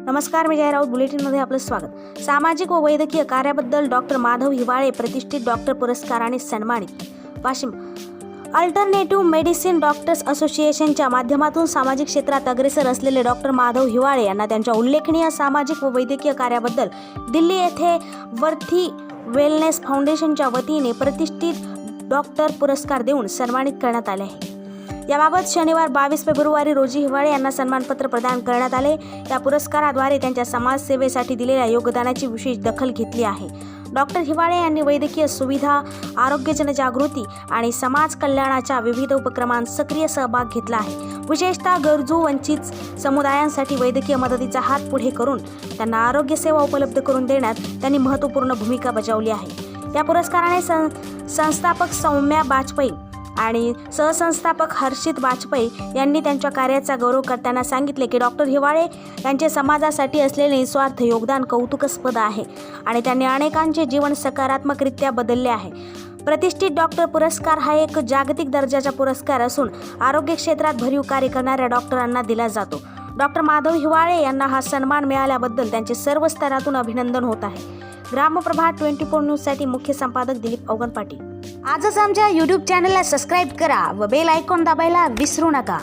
नमस्कार, मी जय राऊत. बुलेटिनमध्ये आपलं स्वागत. सामाजिक व वैद्यकीय कार्याबद्दल डॉक्टर माधव हिवाळे प्रतिष्ठित डॉक्टर पुरस्काराने सन्मानित. वाशिम. अल्टरनेटिव्ह मेडिसिन डॉक्टर्स असोसिएशनच्या माध्यमातून सामाजिक क्षेत्रात अग्रेसर असलेले डॉक्टर माधव हिवाळे यांना त्यांच्या उल्लेखनीय सामाजिक व वैद्यकीय कार्याबद्दल दिल्ली येथे वर्थी वेलनेस फाउंडेशनच्या वतीने प्रतिष्ठित डॉक्टर पुरस्कार देऊन सन्मानित करण्यात आले आहे. याबाबत शनिवार 22 फेब्रुवारी रोजी हिवाळे यांना सन्मानपत्र प्रदान करण्यात आले. या पुरस्काराद्वारे त्यांच्या समाजसेवेसाठी दिलेल्या योगदानाची विशेष दखल घेतली आहे. डॉक्टर हिवाळे यांनी वैद्यकीय सुविधा, आरोग्य, जनजागृती आणि समाज कल्याणाच्या विविध उपक्रमांत सक्रिय सहभाग घेतला आहे. विशेषतः गरजू वंचित समुदायांसाठी वैद्यकीय मदतीचा हात पुढे करून त्यांना आरोग्य सेवा उपलब्ध करून देण्यात त्यांनी महत्त्वपूर्ण भूमिका बजावली आहे. या पुरस्काराने संस्थापक सौम्या बाजपेयी आणि सहसंस्थापक हर्षित बाजपेयी यांनी त्यांच्या कार्याचा गौरव करताना सांगितले की डॉक्टर हिवाळे यांचे समाजासाठी असलेले निस्वार्थ योगदान कौतुकास्पद आहे आणि त्यांनी अनेकांचे जीवन सकारात्मकरित्या बदलले आहे. प्रतिष्ठित डॉक्टर पुरस्कार हा एक जागतिक दर्जाचा पुरस्कार असून आरोग्य क्षेत्रात भरीव कार्य करणाऱ्या डॉक्टरांना दिला जातो. डॉक्टर माधव हिवाळे यांना हा सन्मान मिळाल्याबद्दल त्यांचे सर्व स्तरातून अभिनंदन होत आहे. ग्रामप्रभा 24 न्यूजसाठी मुख्य संपादक दिलीप अवगन पाटील. आजच आमच्या YouTube चॅनलला सबस्क्राईब करा व बेल आयकॉन दाबायला विसरू नका.